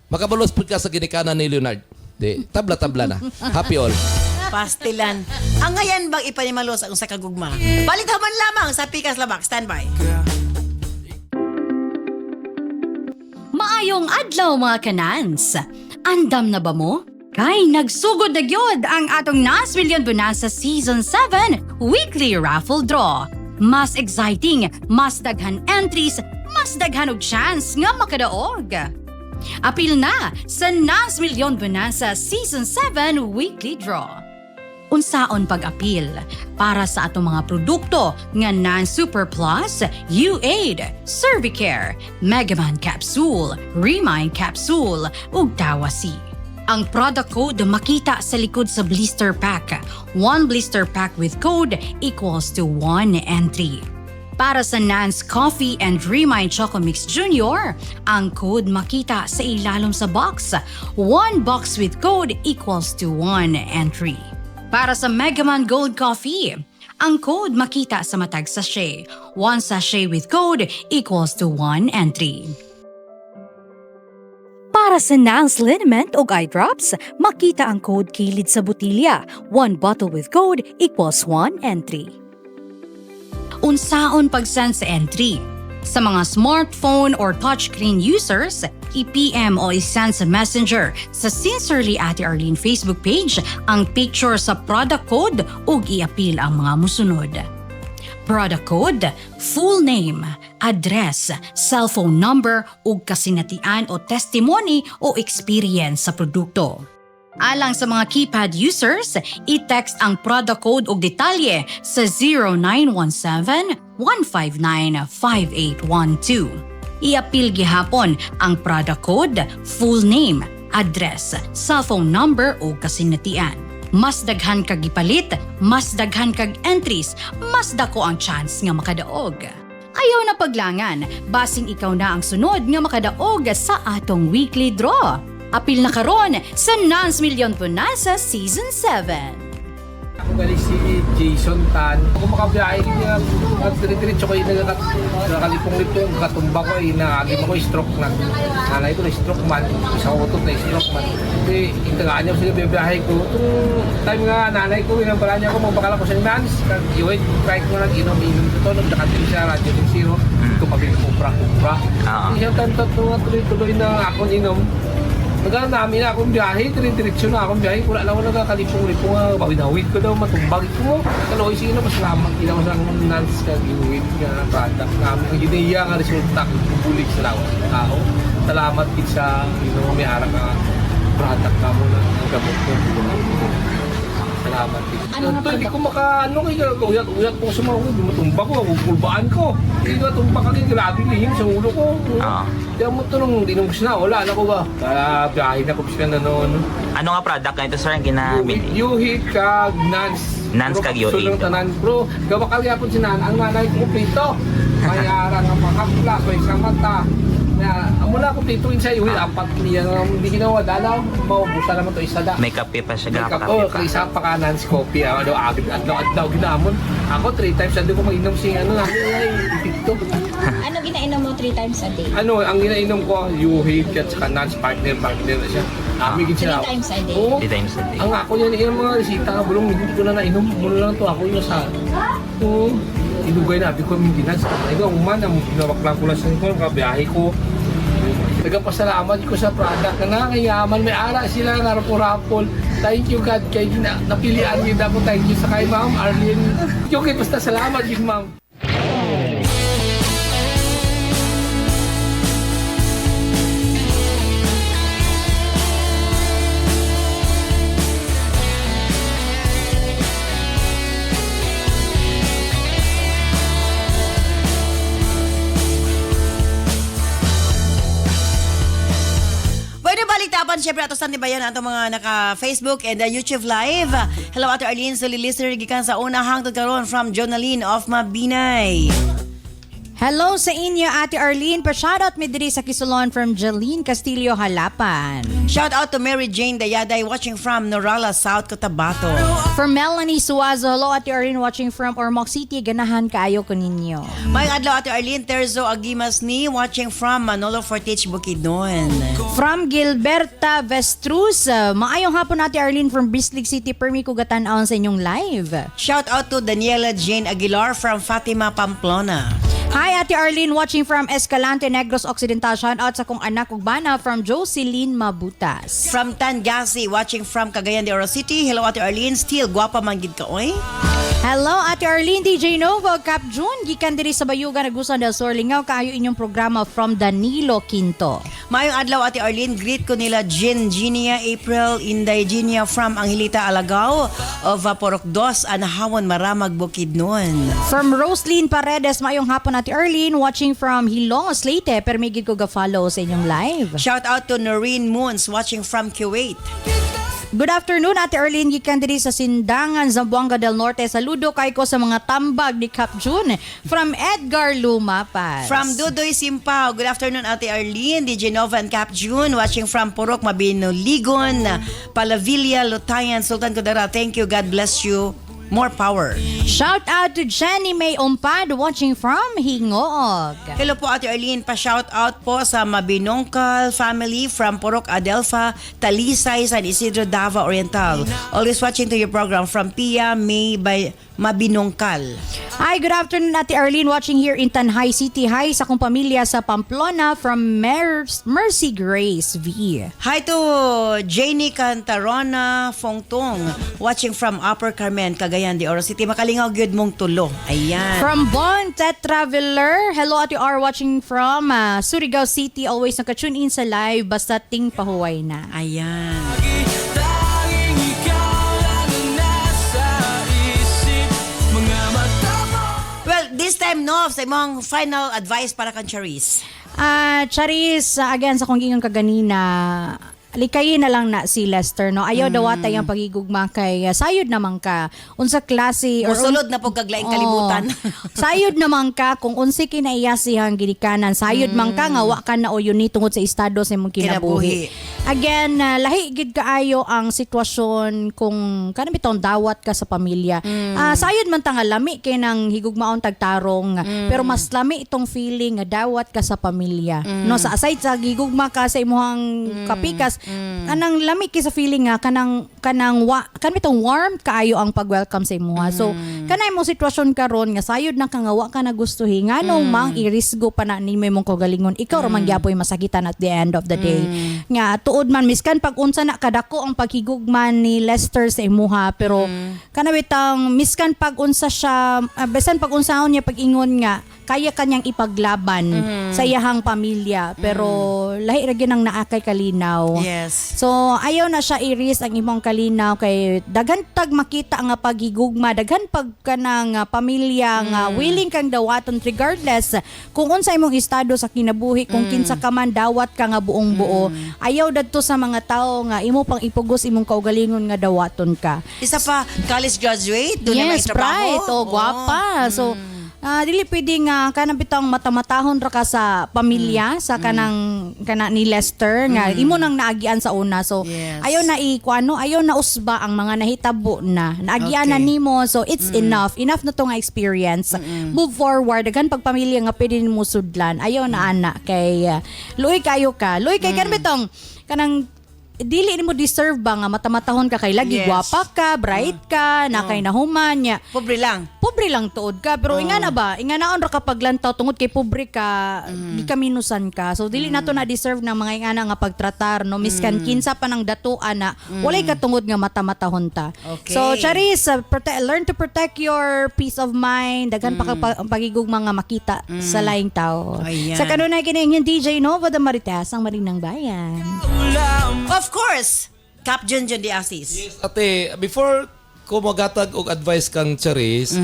makabalos pud ka sa ginikanan ni Leonard. Di, tabla-tabla na. Happy all. Pastilan. Ang ngayon bang ipanimalos ang sa kagugma? Balitaman lamang sa Pikas Labak. Standby. Maayong adlaw mga kanans. Andam na ba mo? Kay nagsugod na gyud ang atong Nas Million Bonanza Season 7 Weekly Raffle Draw. Mas exciting, mas daghan entries, mas daghan og chance nga makadaog. Apil na sa Nas Million Bonanza Season 7 Weekly Draw. Unsaon pag-apil para sa atong mga produkto nga Nan Super Plus, U-Aid, Cervicare, Megaman Capsule, Remind Capsule ug Tawasi. Ang product code makita sa likod sa blister pack. One blister pack with code equals to 1 entry. Para sa Nance Coffee and Remind Choco Mix Junior, ang code makita sa ilalom sa box. One box with code equals to 1 entry. Para sa Megaman Gold Coffee, ang code makita sa matag sachet. One sachet with code equals to 1 entry. Para sa Nance Liniment o eye drops, makita ang code kilid sa botilya. One bottle with code equals 1 entry. Unsaon pag-send sa entry? Sa mga smartphone or touchscreen users, i-PM o i-send sa Messenger sa Sincerely Ate Arlene Facebook page ang picture sa product code ug i-appeal ang mga musunod. Product code, full name, address, cellphone number ug kasinatian o testimony o experience sa produkto. Alang sa mga keypad users, i-text ang product code ug detalye sa 0917-159-5812. I-appeal gihapon ang product code, full name, address, cellphone number ug kasinatian. Mas daghan kag gipalit, mas daghan kag entries, mas dako ang chance nga makadaog. Ayaw na paglangan, basing ikaw na ang sunod nga makadaog sa atong weekly draw. Apil na karon sa Nans Million Bonanza Season 7. Ako galing si Jason Tan. Ako makabiyahe niya, nagdiretso ko yung nakalipong-lipong katumba ko, nagagim ako stroke na. Nanay ko na stroke man, isa ko ito na stroke man. Kasi itagaan niya ko sila biyahe ko. Itong time nga nanay ko, inambala niya ako, magbakala ko sa Nans. Iwait, try ko na nag-inom-inom ito, nagdakatin siya, Radio Del Zero. Ito pabili kupra-kupra. Isang tanto tuloy-tuloy na ako inom. Nagano namin na akong biyahe, diretso na akong biyahe. Wala lang ako nagkakalipong-lipong, bawin-awid ko daw, matumbag ko. Kaloy, sino mas lamang ilaw sa Nans kag-iwid nga product namin. Ang ginaya nga resulta, bulig sa lawas ng tao. Salamat din sa may harap nga product na mo na gamot ko. Salamat din. Ito, hindi ko uyat ko sa mga ulo, matumba ko, pulbaan ko. Hindi ko matumba ka din, grabe lihim sa ulo ko. Diyan mo ito nung dinungis na, wala na ko ba? Kaya biyahe na ko sila na noon. Ano nga product na ito, sir, ang ginamit? Yuhit kag Nans. Nans kag Yuhit. Sulong tanan, bro. Gawa kalyapon si Nan, ang nanay ko kumplito. Mayara nga pangkapla, so isang mata. Mula kumplituin sa Yuhit, 4 niya. Hindi ginawa, dalaw. Maubusan naman ito isa da. May kape pa siya, May kape. Kaya isa pa ka Nans coffee. Adlaw ginamon. Ako 3 times a day ko mag-inom siya. Ito. Ano ginainom mo 3 times a day? Ang ginainom ko, Yuhit at saka Nans partner na siya. Amigin siya. 3 times a day? Oo. 3 times a day. Ang ako yan, yung mga resita nga, bulong, hindi ko na nainom. Muna lang to ako yung sa... Oo. Inugay na, ko yung ginas. Ikaw, man, ginawak lang ko lang sa ko, kabiyahe ko. Nagpasalamat ko sa product na nangayaman. May ara sila na rapol-rapol. Thank you God, kay napilian niyo na po. Thank you sa kay Ma'am Arlene. Okay, basta salamat yun, Ma'am. Balitapan, syempre ato sa bayan ato mga naka-Facebook and YouTube Live. Hello, Ate Arlene, suli listener gikan sa una hangtod karon from Jonaline of Mabinay. Hello sa inyo, Ate Arlene. Pa-shoutout mi diri sa Kisulon from Jeline Castillo, Halapan. Shout out to Mary Jane Dayaday watching from Norala, South Cotabato. From Melanie Suazo, hello Ate Arlene watching from Ormoc City. Ganahan kaayo ko ninyo. Mayong adlaw, Ate Arlene. Terzo Agimas ni watching from Manolo Fortich, Bukidnon. From Gilberta Vestruz, maayong hapon Ate Arlene from Bislig City. Permi ko gatan-aon sa inyong live. Shout out to Daniela Jane Aguilar from Fatima, Pamplona. Hi Ate Arlene watching from Escalante, Negros Occidental. Shout out sa kong anak ug bana from Jocelyn Mabutas. From Tangasi watching from Cagayan de Oro City. Hello, Ate Arlene. Still gwapa man gid ka oy. Hello Ate Arlene, DJ Novo, Cap June, gikan diri sa Bayugan, Agusan del Sur. Lingaw kaayo inyong programa from Danilo Quinto. Mayong adlaw, Ate Arlene. Greet ko nila Ginia, April, Inday Ginia from Angelita, Alagao of Porok Dos, Anahawon, Maramag, Bukidnon. From Roslyn Paredes, mayong hapon Ate Arlene, watching from Hilongos, Leyte. Permigid ko ga-follow sa inyong live. Shout out to Noreen Moons watching from Kuwait. Good afternoon, Ate Arlene. Gikan diri sa Sindangan, Zamboanga del Norte. Saludo kay ko sa mga tambag ni Cap June from Edgar Lumapas. From Dudoy Simpao. Good afternoon, Ate Arlene, DJ Nova and Cap June watching from Purok, Mabino, Ligon, Palavilla, Lutayan, Sultan Kudarat. Thank you. God bless you. more power. Shout out to Jenny May Ompad watching from Hingog. Hello po Ate Arlene, pa-shout out po sa Mabinongkal family from Purok Adelpha, Talisay, San Isidro, Davao Oriental. Always watching to your program from Pia May by Mabinongkal. Hi, good afternoon Ate Arlene watching here in Tanhay City. Hi sa akong pamilya sa Pamplona from Mercy Grace V. Hi to Janie Cantarona Fongtong watching from Upper Carmen, Cagayan de Oro City. Makalingaw gyud mong tulo. Ayan. From Bon Tetraveler, hello Ate R watching from Surigao City. Always nakatune in sa live basta ting pahuway na. Ayan. Well, this time no, sa imong final advice para kan Charis. Charis, again sa kong ingon kaganina, likayin na lang na si Lester, no? Ayaw dawatay ang pagigugma kay sayod naman ka. Unsa klase or Musulod na po kaglaing kalibutan. sayod naman ka kung unsi kinaiya siyang ginikanan. Sayod man ka nga wa ka na o yun tungod sa estado sa imong kinabuhi. Again, lahi gid kaayo ang sitwasyon kung kanang bitong dawat ka sa pamilya. Sayod man ta nga lami kay nang higugmaon tagtarong, pero mas lami itong feeling nga dawat ka sa pamilya. No, sa aside sa gigugma ka sa imong kapikas, kanang lami kay sa feeling nga kanang bitong warm kaayo ang pag-welcome sa imuha. So kanay mo sitwasyon karon nga sayod na ka nga wa ka nagustuhi nganong mang irisgo pa na ni imong kagalingon, ikaw ra man gyapoy masakitan at the end of the day. Nga tuod man miskan pag unsa na kadako ang paghigugman ni Lester sa imuha, pero kanawitang miskan pag unsa siya besan pag unsaon niya pag-ingon nga kaya kanyang ipaglaban sa iyahang pamilya, pero lahi ra gyud ang naakay kalinaw. Yes. So ayaw na siya i-risk ang imong kalinaw kay daghan tag makita nga paghigugma, daghan pag kanang pamilya nga willing kang dawaton regardless kung unsa imong estado sa kinabuhi, kung kinsa ka man dawat ka nga buong buo. Ayaw dadto sa mga tao nga imo pang ipugos imong kaugalingon nga dawaton ka. Isa pa, college graduate, doon na may Yes, trabaho. right. O, gwapa. So, dili pwede nga kanang bitang matamatahon ra ka sa pamilya sa kanang ni Lester nga imo nang naagian sa una. So Yes. ayaw na ayaw na usba ang mga nahitabo na naagian na nimo, so it's enough na to nga experience. Move forward daghan pag pamilya nga pwede nimo sudlan. Ayaw na ana kay luoy kayo ka. Luoy kay kanang bitong kanang dili nimo deserve ba nga matamatahon ka kay lagi Yes. gwapa ka, bright ka, nakay nahuman nya. Pobre lang. Pobre lang tuod ka, pero inga naon ra kapag lantaw tungod kay pobre ka, di ka minusan ka. So dili nato na deserve ng mga ingana nga pagtratar, no, miskan kinsa pa nang datuan na walay ka tungod nga mata-matahon ta. Okay. So Charis, learn to protect your peace of mind, daghan pa ang pagigugma nga makita sa laing tao. Ayan. Sa kanunay kining DJ Nova de Marites ang Marinang Bayan. Of course, Cap Junjun de Asis. Ate, before ko magatag og advice kang Charis,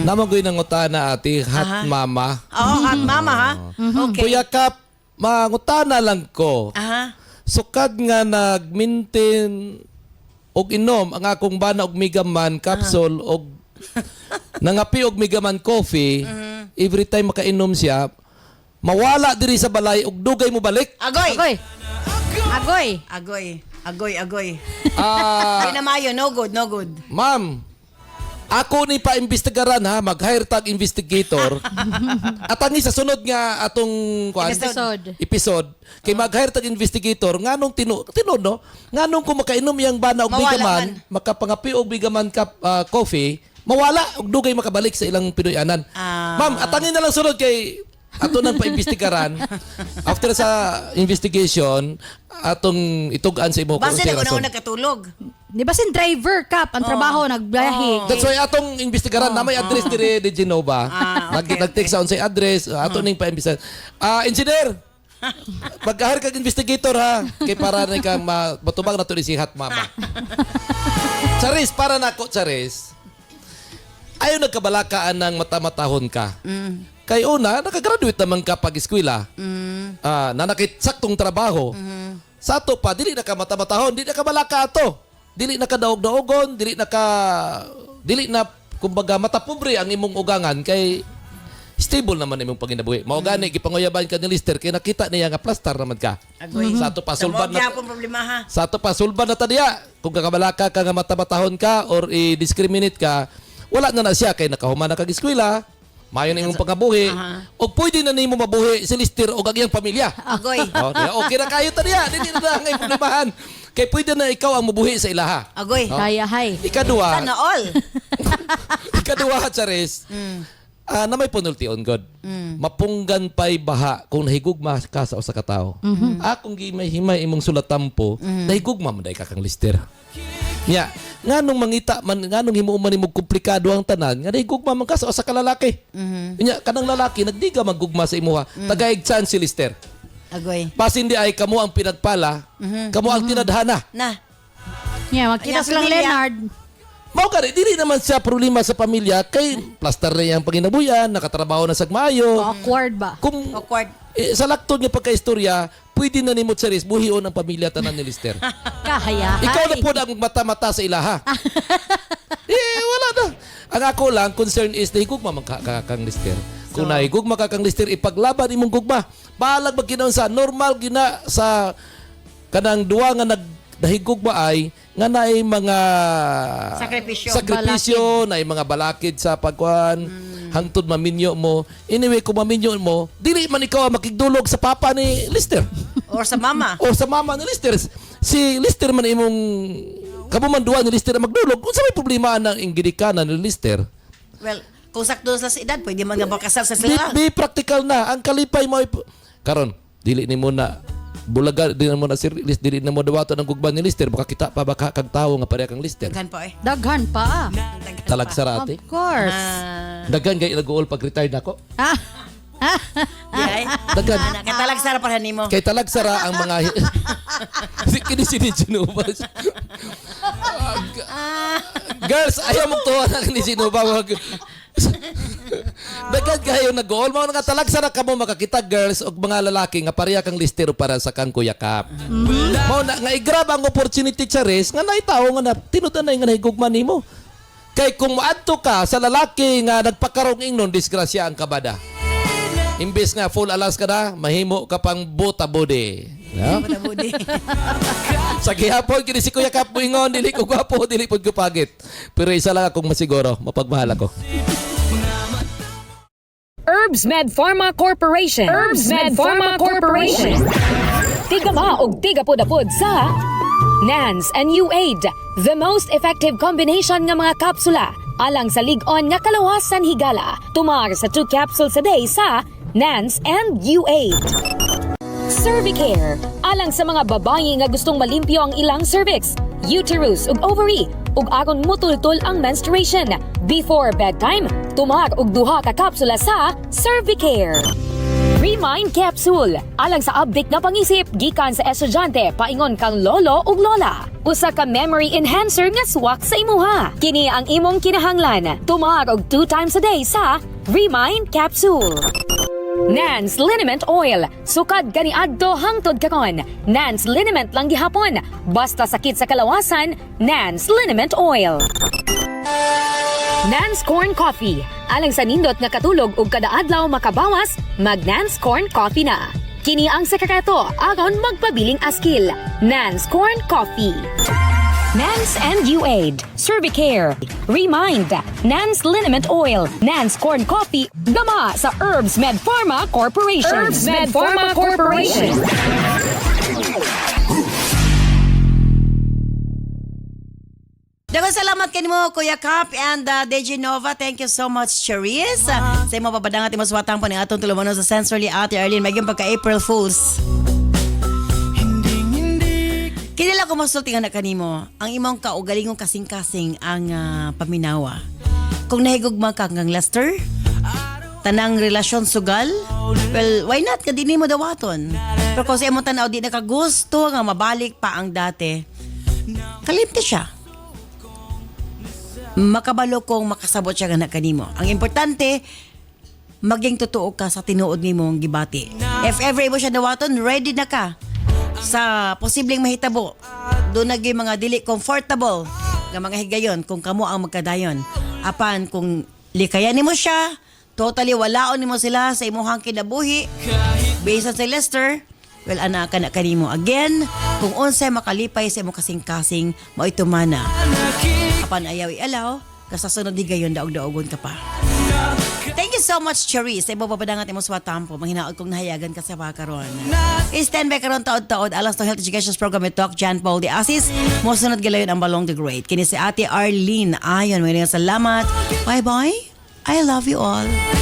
namagoy nang utana ate, hot mama. Oo, at mama ha? Okay. Kuya Kap, mangutana lang ko. Aha. Sukad nga nag-maintain og inom ang akong bana og Megaman capsule og nangapi og Megaman coffee, every time makainom siya, mawala diri sa balay og dugay mo balik. Agoy! Agoy! Agoy. Di na mayo, no good. Ma'am, ako ni pa-imbestigaran ha, mag-hire tag investigator. At ani sa sunod nga atong episode kay mag-hire tag investigator nganong tinod no? Nganong kung makainom yang bana og Megaman, makapangapi og Megaman coffee, mawala og dugay makabalik sa ilang Pinoyanan. Ma'am, atangin na lang sunod kay ato nang pa-imbestigaran. After sa investigation, atong itugan sa imo Basta na una katulog. Di ba sin driver Kap ang trabaho nagbiyahe. That's why atong investigaran na may address dire de Genova. Nag-text sa unsay address, ato ning pa-imbestigaran. Engineer, mag-hire kag investigator ha, kay para na kang matubag na to si hot mama. Charis, para nako Charis. Ayaw nagkabalakaan ng matamatahon ka. Kay una, nakagraduate naman ka pag-eskwela. Na nakitsaktong trabaho. Sa ato pa, dili na ka matamatahon, dili na ka balaka ato. Dili na ka daog-daogon, dili na, kumbaga, matapobre ang imong ugangan kay stable naman imong panginabuhi. Mao gani gipanguyaban ka ni Lister kay nakita niya nga plaster naman ka. Sa ato pa sulban na. Problema ha. Sa ato pa sulban na ta diya. Kung kakabalaka ka nga matamatahon ka or i-discriminate ka, wala na siya kay nakahuman na kag eskwela, mayo na imong pagabuhi, o pwede na nimo mabuhi si Lister o kag iyang pamilya. Agoy. Okay na kayo taniya, dili na ngay problemahan. Kay pwede na ikaw ang mabuhi sa ilaha. Agoy. Kaya, hay. Ikaduha, Sana all. ikaduha, Charis, na may punulti on God. Mapunggan pa'y baha kung nahigugma ka sa usa ka tawo. Kung gimay-himay imong sulatampo, nahigugma man day ka kang Lister. Nya, nganong mangita man, nganong himuon man imong komplikado ang tanan, nga nahigugma man ka sa usa ka lalaki. Nya, kanang lalaki nagdiga maggugma sa imuha, tagaigsan si Lister. Agoy. Pasin di ay kamo ang pinagpala, kamo ang tinadhana. Na. Yeah, magkita Ayan, silang pamilya. Leonard. Mao ka dili naman siya problema sa pamilya kay plaster na yang panginabuyan, nakatrabaho na sa maayo. Awkward ba? Kung Awkward. sa laktod nga pagkaistorya, pwede na nimo Charis buhion ang pamilya tanan ni Lister. Kaya, Ikaw na po ang mata-mata sa ilaha. Wala na. Ang ako lang, concern is nahigugma man kang Lister. Kung nahigugma ka kang Lister, ipaglaban imong gugma. Balag magkinaon sa normal gina sa kanang duwa nga nahigugma ay nga naay mga sakripisyo, naay mga balakid sa pagkuan, hangtod maminyo mo. Anyway, kung maminyo mo, dili man ikaw ang makigdulog sa papa ni Lister. Or sa mama. O sa mama ni Lister. Si Lister man imong kabumanduan ni Lister ang magdulog. Kung sa may problema ng inggidikanan ni Lister, Well, kung sakto sa edad, pwede mga makasal sa sila. be practical na. Ang kalipay mo karon, dili ni mo na bulaga, dili na mo na si Lister, dili na mo dawato ng gugban ni Lister, baka kita pa baka kag tawo nga pareha kang Lister. Daghan pa eh. Daghan pa. Talag sarate. Of course. Daghan kay nag-uol pag retired nako. Yay. Daghan. Katalag sara pa nimo. Kay talag sara ang mga kini Sinuba. Girls, ayaw mong tuwa na ni Sinuba. Daghan kayo nag-uol. Mga nagatalag sara ka mo makakita girls o mga lalaki nga pareha kang Lister para sa kang kuyakap. Mao na nga i-grab ang opportunity Charis nga naitaw nga na tinudan na nga nahigugman nimo. Kay kung maadto ka sa lalaki nga nagpakarong ingnon, disgrasya ang kabada. Imbes nga full alas ka na, mahimo ka pang buta body. No? Sa gihapon, kini si Kuya Kap Buingon, dili ko gwapo, dili po ko pagit. Pero isa lang akong masiguro, mapagmahal ako. Herbs Med Pharma Corporation. Herbs Med Pharma Corporation. Tigama og tigapod-apod sa NANS and U8, the most effective combination nga mga kapsula alang sa lig-on nga kalawasan higala. Tumar sa 2 capsules a day sa NANS and U8. Cervicare, alang sa mga babayi nga gustong malimpyo ang ilang cervix, uterus ug ovary, ug aron mutultol ang menstruation. Before bedtime, tumar og 2 ka kapsula sa Cervicare. Remind Capsule, alang sa update na pangisip gikan sa estudyante paingon kang lolo ug lola. Usa ka memory enhancer nga swak sa imuha. Kini ang imong kinahanglan. Tumar og 2 times a day sa Remind Capsule. Nance Liniment Oil. Sukad kaniadto hangtod karon. Nance Liniment lang gihapon. Basta sakit sa kalawasan, Nance Liniment Oil. Nance Corn Coffee. Alang sa nindot nga katulog ug kada adlaw makabawas, mag Nance Corn Coffee na. Kini ang sekreto aron magpabiling askil. Nance Corn Coffee. Nance and U8, Cervicare, Remind, Nance Liniment Oil, Nance Corn Coffee, gama sa Herbs Med Pharma Corporation. Herbs Med Pharma Corporation. Daghang salamat kanimo Kuya Kap and DJ Nova. Thank you so much, Charis. Sa imo papadangat imo swatang pa ni atong tulumanon sa Sensorly Ate Arlene maging pagka April Fools. Kinila ko masulti nga na kanimo, ang imong kaugalingong kasing-kasing ang paminawa. Kung nahigugma ka ngang Lester, tanang relasyon sugal, well, why not? Ka di mo dawaton. Pero kung sa imong tanaw, di na ka gusto nga mabalik pa ang dati, kalimti siya. Makabalo kong makasabot siya nga na kanimo. Ang importante, maging totoo ka sa tinuod ni mong gibati. If ever mo siya dawaton, ready na ka sa posibleng mahitabo. Doon naging mga dili comfortable nga mga higayon kung kamo ang magkadayon. Apan kung likayan nimo siya, totally walaon nimo sila sa imuhang kinabuhi. Based on si Lester, well, anak na kanimo. Again, kung unsay makalipay sa imong kasing-kasing, mao ito mana. Apan ayaw i-allow, Kasasunod di gayon, daog-daogon ka pa. Thank you so much, Charis. Sa iba papadangat mo sa watampo. Manghinaod kong nahayagan ka sa bakaron. Stand by karon taod-taod. Alas ng Health Education Program ito, John Paul de Asis. Musunod galayon ang Balong the Great. Kini si Ate Arlene Ayon. Mga salamat. Bye-bye. I love you all.